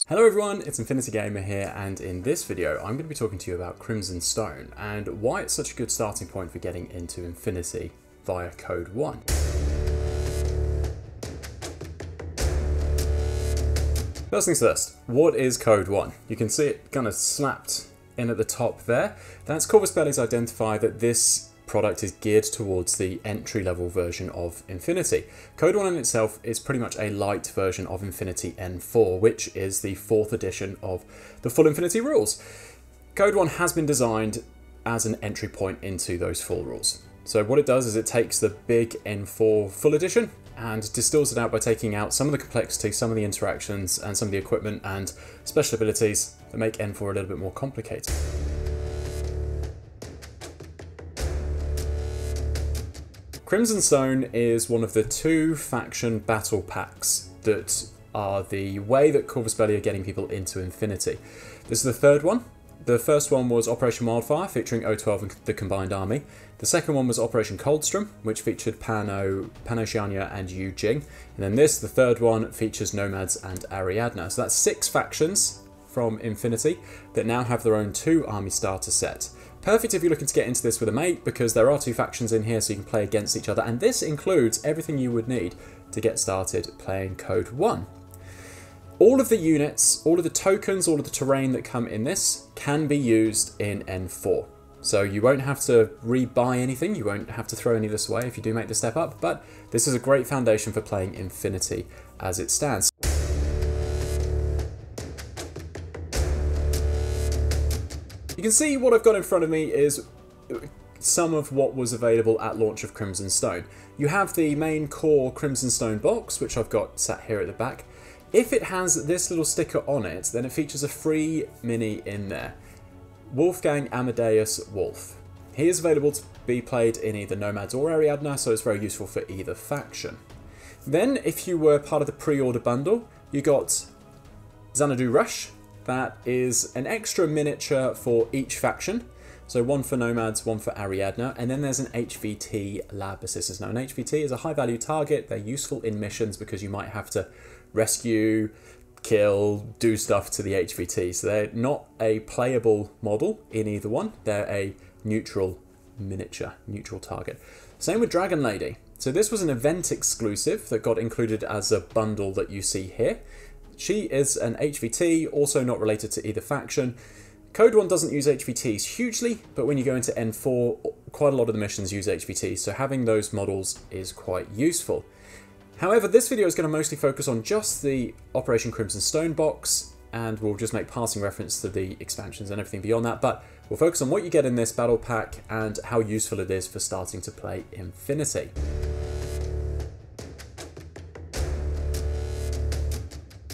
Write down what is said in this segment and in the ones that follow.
Hello everyone, it's Infinity Gamer here, and in this video I'm going to be talking to you about Crimson Stone and why it's such a good starting point for getting into Infinity via Code 1. First things first, what is Code 1? You can see it kind of slapped in at the top there. That's Corvus Belli's identifier that this product is geared towards the entry-level version of Infinity. Code 1 in itself is pretty much a light version of Infinity N4, which is the 4th edition of the full Infinity rules. Code 1 has been designed as an entry point into those full rules. So what it does is it takes the big N4 full edition and distills it out by taking out some of the complexity, some of the interactions, and some of the equipment and special abilities that make N4 a little bit more complicated. Crimson Stone is one of the 2 faction battle packs that are the way that Corvus Belli are getting people into Infinity. This is the 3rd one. The first one was Operation Wildfire, featuring O12 and the Combined Army. The second one was Operation Coldstrom, which featured Pan-Oceania and Yu Jing. And then this, the 3rd one, features Nomads and Ariadna. So that's 6 factions from Infinity that now have their own 2 army starter set. Perfect if you're looking to get into this with a mate, because there are 2 factions in here so you can play against each other, and this includes everything you would need to get started playing Code 1. All of the units, all of the tokens, all of the terrain that come in this can be used in N4. So you won't have to rebuy anything, you won't have to throw any of this away if you do make the step up, but this is a great foundation for playing Infinity as it stands. You can see what I've got in front of me is some of what was available at launch of Crimson Stone. You have the main core Crimson Stone box, which I've got sat here at the back. If it has this little sticker on it, then it features a free mini in there. Wolfgang Amadeus Wolf. He is available to be played in either Nomads or Ariadna, so it's very useful for either faction. Then, if you were part of the pre-order bundle, you got Xanadu Rush. That is an extra miniature for each faction. So one for Nomads, one for Ariadna, and then there's an HVT lab assistance. Now an HVT is a high value target. They're useful in missions because you might have to rescue, kill, do stuff to the HVT. So they're not a playable model in either one. They're a neutral miniature, neutral target. Same with Dragon Lady. So this was an event exclusive that got included as a bundle that you see here. She is an HVT, also not related to either faction. Code 1 doesn't use HVTs hugely, but when you go into N4, quite a lot of the missions use HVTs, so having those models is quite useful. However, this video is going to mostly focus on just the Operation Crimson Stone box, and we'll just make passing reference to the expansions and everything beyond that, but we'll focus on what you get in this battle pack and how useful it is for starting to play Infinity.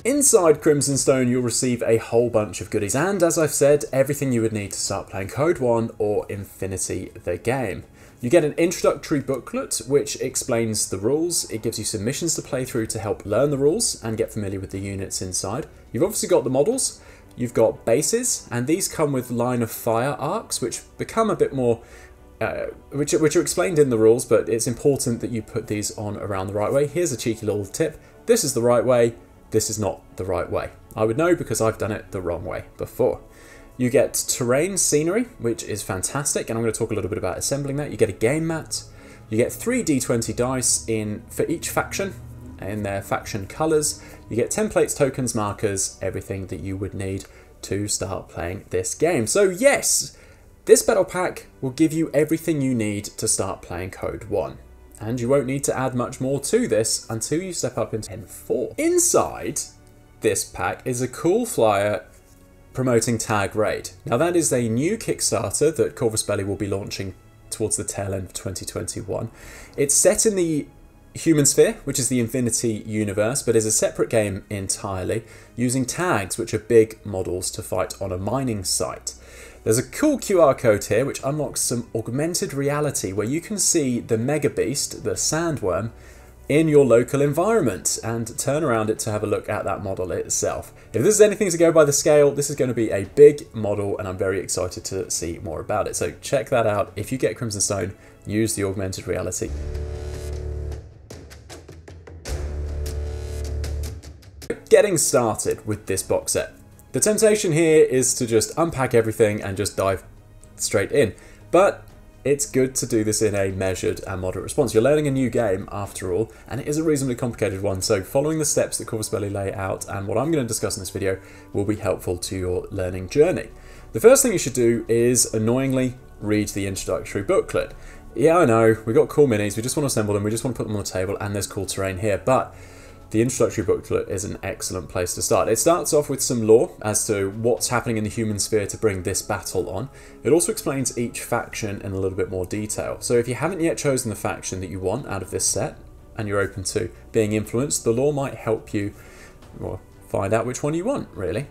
Inside Crimson Stone, you'll receive a whole bunch of goodies, and as I've said, everything you would need to start playing Code 1 or Infinity the game. You get an introductory booklet which explains the rules. It gives you some missions to play through to help learn the rules and get familiar with the units inside. You've obviously got the models, you've got bases, and these come with line of fire arcs, which become a bit more which are explained in the rules, but it's important that you put these on around the right way. Here's a cheeky little tip. This is the right way. This is not the right way. I would know because I've done it the wrong way before. You get terrain scenery, which is fantastic, and I'm going to talk a little bit about assembling that. You get a game mat. You get 3 D20 dice for each faction in their faction colours. You get templates, tokens, markers, everything that you would need to start playing this game. So yes, this battle pack will give you everything you need to start playing Code 1. And you won't need to add much more to this until you step up into N4. Inside this pack is a cool flyer promoting Tag Raid. Now that is a new Kickstarter that Corvus Belli will be launching towards the tail end of 2021. It's set in the Human Sphere, which is the Infinity universe, but is a separate game entirely, using tags, which are big models to fight on a mining site. There's a cool QR code here which unlocks some augmented reality where you can see the Mega Beast, the sandworm, in your local environment and turn around it to have a look at that model itself. If this is anything to go by the scale, this is going to be a big model and I'm very excited to see more about it. So check that out. If you get Crimson Stone, use the augmented reality. Getting started with this box set. The temptation here is to just unpack everything and just dive straight in, but it's good to do this in a measured and moderate response. You're learning a new game after all, and it is a reasonably complicated one, so following the steps that Corvus Belli lay out and what I'm going to discuss in this video will be helpful to your learning journey. The first thing you should do is, annoyingly, read the introductory booklet. Yeah, I know, we've got cool minis, we just want to assemble them, we just want to put them on the table, and there's cool terrain here, but the introductory booklet is an excellent place to start. It starts off with some lore as to what's happening in the human sphere to bring this battle on. It also explains each faction in a little bit more detail. So if you haven't yet chosen the faction that you want out of this set, and you're open to being influenced, the lore might help you find out which one you want, really.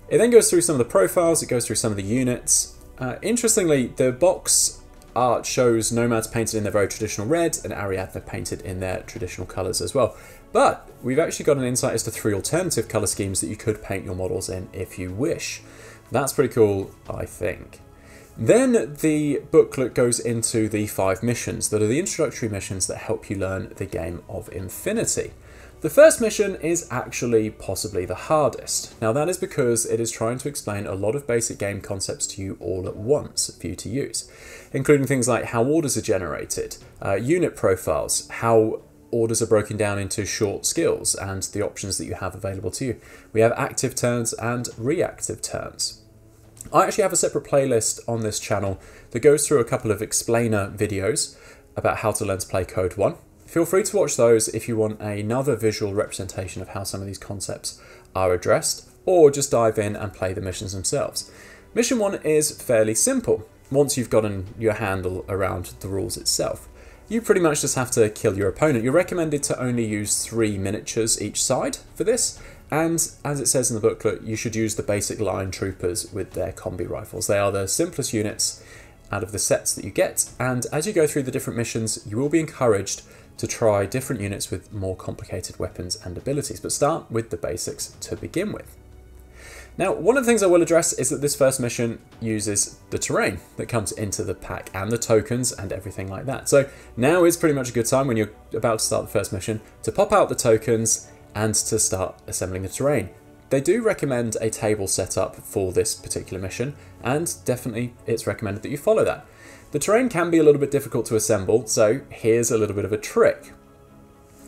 It then goes through some of the profiles, it goes through some of the units. Interestingly, the box art shows nomads painted in their very traditional red and Ariadne painted in their traditional colours as well. But we've actually got an insight as to 3 alternative colour schemes that you could paint your models in if you wish. That's pretty cool, I think. Then the booklet goes into the 5 missions that are the introductory missions that help you learn the game of Infinity. The first mission is actually possibly the hardest. Now that is because it is trying to explain a lot of basic game concepts to you all at once for you to use, including things like how orders are generated, unit profiles, how orders are broken down into short skills and the options that you have available to you. We have active turns and reactive turns. I actually have a separate playlist on this channel that goes through a couple of explainer videos about how to learn to play Code 1. Feel free to watch those if you want another visual representation of how some of these concepts are addressed, or just dive in and play the missions themselves. Mission 1 is fairly simple once you've gotten your handle around the rules itself. You pretty much just have to kill your opponent. You're recommended to only use 3 miniatures each side for this, and as it says in the booklet, you should use the basic line troopers with their combi rifles. They are the simplest units out of the sets that you get, and as you go through the different missions, you will be encouraged to try different units with more complicated weapons and abilities, but start with the basics to begin with. Now, one of the things I will address is that this first mission uses the terrain that comes into the pack and the tokens and everything like that. So now is pretty much a good time when you're about to start the first mission to pop out the tokens and to start assembling the terrain. They do recommend a table setup for this particular mission, and definitely it's recommended that you follow that. The terrain can be a little bit difficult to assemble, so here's a little bit of a trick.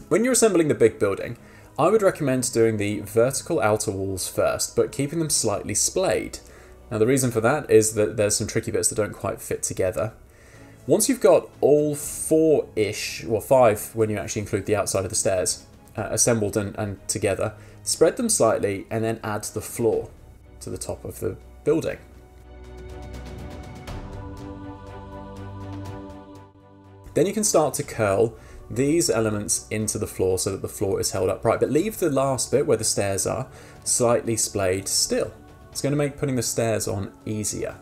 When you're assembling the big building, I would recommend doing the vertical outer walls first, but keeping them slightly splayed. Now the reason for that is that there's some tricky bits that don't quite fit together. Once you've got all 4-ish, or 5 when you actually include the outside of the stairs, assembled and together, spread them slightly and then add the floor to the top of the building. Then you can start to curl these elements into the floor so that the floor is held upright, but leave the last bit where the stairs are slightly splayed still. It's going to make putting the stairs on easier.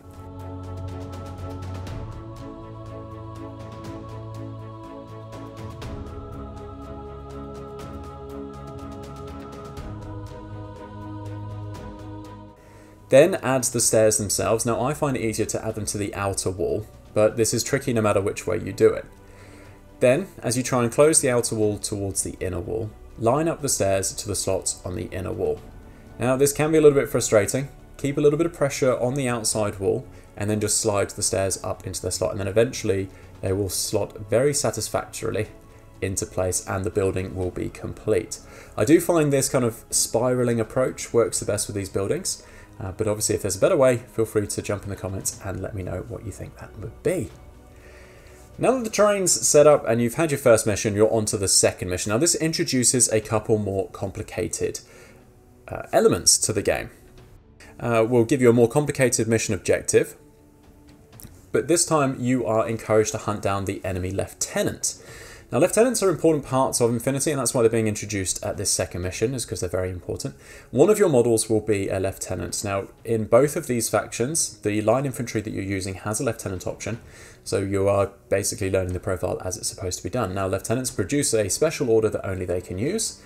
Then add the stairs themselves. Now I find it easier to add them to the outer wall, but this is tricky no matter which way you do it. Then, as you try and close the outer wall towards the inner wall, line up the stairs to the slots on the inner wall. Now this can be a little bit frustrating. Keep a little bit of pressure on the outside wall and then just slide the stairs up into their slot, and then eventually they will slot very satisfactorily into place and the building will be complete. I do find this kind of spiraling approach works the best with these buildings, but obviously if there's a better way, feel free to jump in the comments and let me know what you think that would be. Now that the terrain's set up and you've had your first mission, you're on to the second mission. Now this introduces a couple more complicated elements to the game. We'll give you a more complicated mission objective, but this time you are encouraged to hunt down the enemy lieutenant. Now lieutenants are important parts of Infinity, and that's why they're being introduced at this second mission, is because they're very important. One of your models will be a lieutenant. Now in both of these factions, the line infantry that you're using has a lieutenant option, so you are basically learning the profile as it's supposed to be done. Now lieutenants produce a special order that only they can use,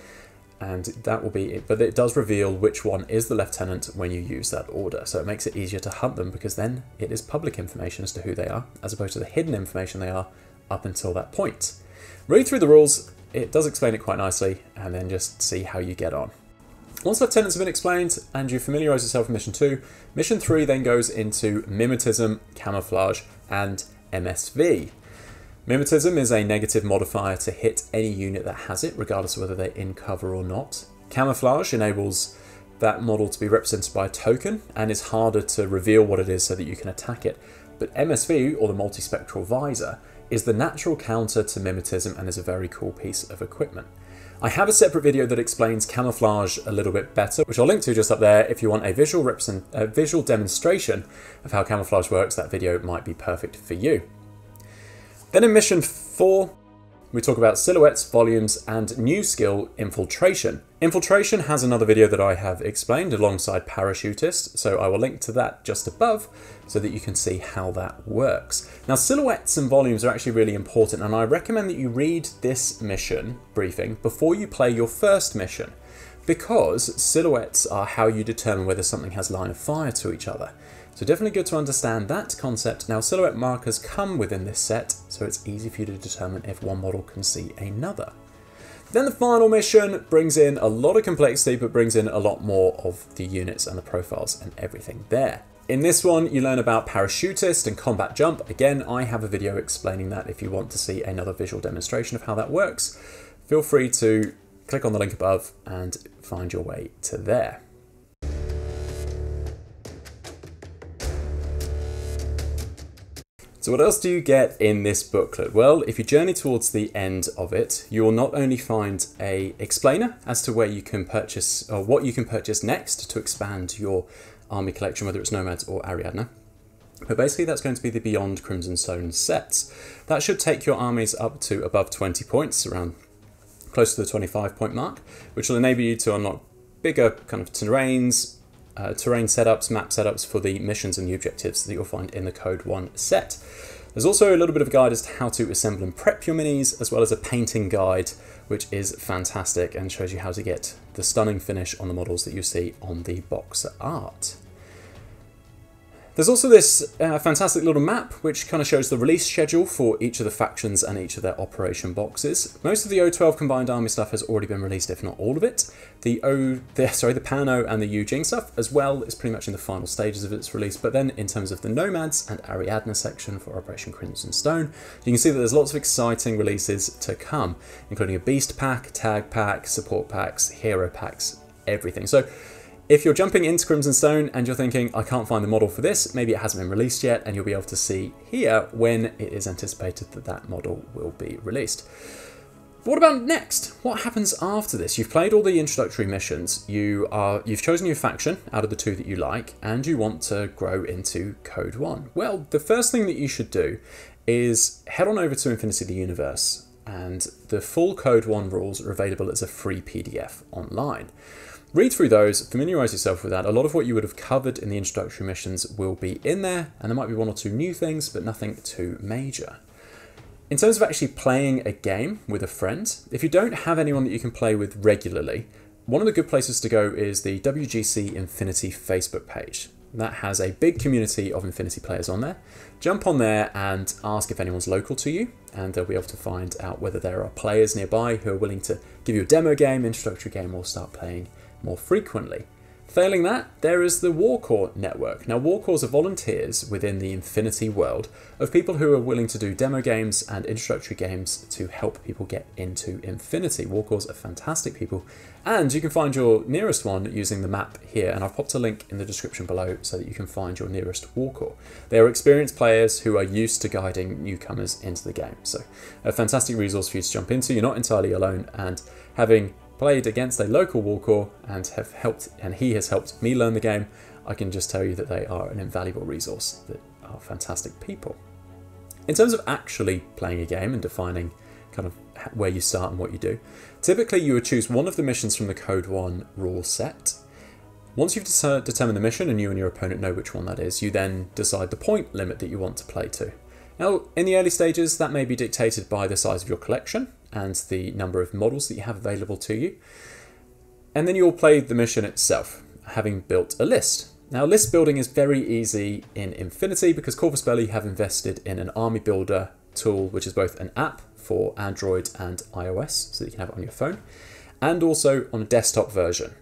and that will be it, but it does reveal which one is the lieutenant when you use that order, so it makes it easier to hunt them because then it is public information as to who they are, as opposed to the hidden information they are up until that point. Read through the rules, it does explain it quite nicely, and then just see how you get on. Once lieutenants have been explained and you familiarise yourself with mission 2, mission 3 then goes into mimetism, camouflage, and MSV. Mimetism is a negative modifier to hit any unit that has it, regardless of whether they're in cover or not. Camouflage enables that model to be represented by a token and is harder to reveal what it is so that you can attack it. But MSV, or the multispectral visor, is the natural counter to mimetism and is a very cool piece of equipment. I have a separate video that explains camouflage a little bit better, which I'll link to just up there. If you want a visual demonstration of how camouflage works, that video might be perfect for you. Then in mission 4, we talk about silhouettes, volumes, and new skill, infiltration. Infiltration has another video that I have explained alongside parachutist, so I will link to that just above so that you can see how that works. Now, silhouettes and volumes are actually really important, and I recommend that you read this mission briefing before you play your first mission, because silhouettes are how you determine whether something has line of fire to each other. So definitely good to understand that concept. Now, silhouette markers come within this set, so it's easy for you to determine if one model can see another. Then the final mission brings in a lot of complexity, but brings in a lot more of the units and the profiles and everything there. In this one, you learn about parachutist and combat jump. Again, I have a video explaining that if you want to see another visual demonstration of how that works. Feel free to click on the link above and find your way to there. So what else do you get in this booklet? Well, if you journey towards the end of it, you will not only find an explainer as to where you can purchase, or what you can purchase next to expand your army collection, whether it's Nomads or Ariadne, but basically that's going to be the Beyond Crimson Stone sets. That should take your armies up to above 20 points, around close to the 25 point mark, which will enable you to unlock bigger kind of terrains, terrain setups, map setups for the missions and the objectives that you'll find in the Code 1 set. There's also a little bit of a guide as to how to assemble and prep your minis, as well as a painting guide, which is fantastic and shows you how to get the stunning finish on the models that you see on the box art. There's also this fantastic little map which kind of shows the release schedule for each of the factions and each of their operation boxes. Most of the O12 combined army stuff has already been released, if not all of it. The Pano and the Eugene stuff as well is pretty much in the final stages of its release, but then in terms of the Nomads and Ariadne section for Operation Crimson Stone, you can see that there's lots of exciting releases to come, including a Beast Pack, Tag Pack, Support Packs, Hero Packs, everything. So if you're jumping into Crimson Stone and you're thinking, I can't find the model for this, maybe it hasn't been released yet, and you'll be able to see here when it is anticipated that that model will be released. But what about next? What happens after this? You've played all the introductory missions, you've chosen your faction out of the 2 that you like, and you want to grow into Code 1. Well, the first thing that you should do is head on over to Infinity the Universe, and the full Code 1 rules are available as a free PDF online. Read through those, familiarise yourself with that. A lot of what you would have covered in the introductory missions will be in there, and there might be 1 or 2 new things, but nothing too major. In terms of actually playing a game with a friend, if you don't have anyone that you can play with regularly, one of the good places to go is the WGC Infinity Facebook page. That has a big community of Infinity players on there. Jump on there and ask if anyone's local to you, and they'll be able to find out whether there are players nearby who are willing to give you a demo game, introductory game, or start playing more frequently. Failing that, there is the Warcore network. Now, Warcores are volunteers within the Infinity world of people who are willing to do demo games and introductory games to help people get into Infinity. Warcores are fantastic people, and you can find your nearest one using the map here, and I've popped a link in the description below so that you can find your nearest Warcore. They are experienced players who are used to guiding newcomers into the game, so a fantastic resource for you to jump into. You're not entirely alone, and having played against a local Warcore and he has helped me learn the game, I can just tell you that they are an invaluable resource that are fantastic people. In terms of actually playing a game and defining kind of where you start and what you do, typically you would choose one of the missions from the Code 1 rule set. Once you've determined the mission and you and your opponent know which one that is, you then decide the point limit that you want to play to. Now, in the early stages, that may be dictated by the size of your collection and the number of models that you have available to you. And then you'll play the mission itself, having built a list. Now, list building is very easy in Infinity because Corvus Belli have invested in an army builder tool, which is both an app for Android and iOS, so that you can have it on your phone, and also on a desktop version.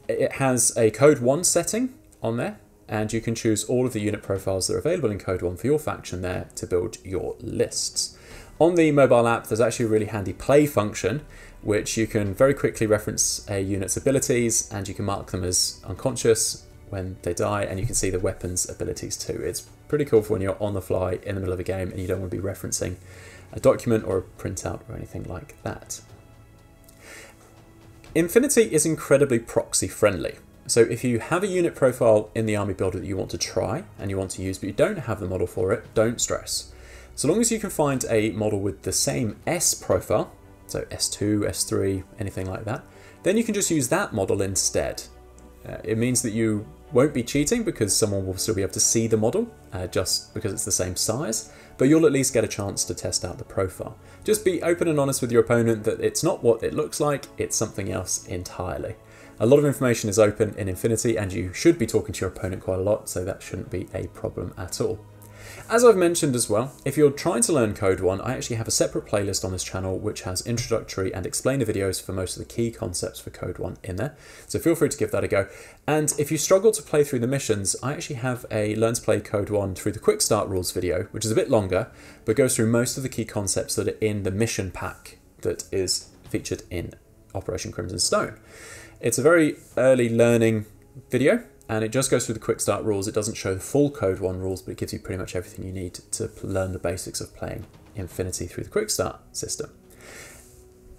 It has a Code 1 setting on there, and you can choose all of the unit profiles that are available in Code 1 for your faction there to build your lists. On the mobile app, there's actually a really handy play function, which you can very quickly reference a unit's abilities, and you can mark them as unconscious when they die, and you can see the weapons abilities too. It's pretty cool for when you're on the fly in the middle of a game and you don't want to be referencing a document or a printout or anything like that. Infinity is incredibly proxy friendly. So if you have a unit profile in the army builder that you want to try and you want to use, but you don't have the model for it, don't stress. So long as you can find a model with the same S profile, so S2, S3, anything like that, then you can just use that model instead. It means that you won't be cheating because someone will still be able to see the model just because it's the same size, but you'll at least get a chance to test out the profile. Just be open and honest with your opponent that it's not what it looks like, it's something else entirely. A lot of information is open in Infinity, and you should be talking to your opponent quite a lot, so that shouldn't be a problem at all. As I've mentioned as well, if you're trying to learn Code 1, I actually have a separate playlist on this channel which has introductory and explainer videos for most of the key concepts for Code 1 in there, so feel free to give that a go. And if you struggle to play through the missions, I actually have a Learn to Play Code 1 through the Quick Start rules video, which is a bit longer, but goes through most of the key concepts that are in the mission pack that is featured in Operation Crimson Stone. It's a very early learning video, and it just goes through the quick start rules. It doesn't show the full Code 1 rules, but it gives you pretty much everything you need to learn the basics of playing Infinity through the quick start system.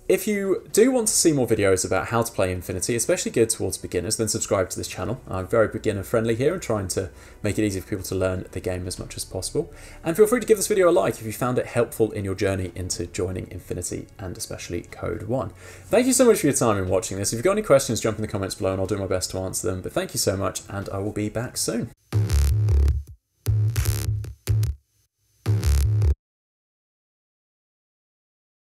If you do want to see more videos about how to play Infinity, especially geared towards beginners, then subscribe to this channel. I'm very beginner friendly here and trying to make it easy for people to learn the game as much as possible. And feel free to give this video a like if you found it helpful in your journey into joining Infinity and especially Code 1. Thank you so much for your time in watching this. If you've got any questions, jump in the comments below and I'll do my best to answer them. But thank you so much, and I will be back soon.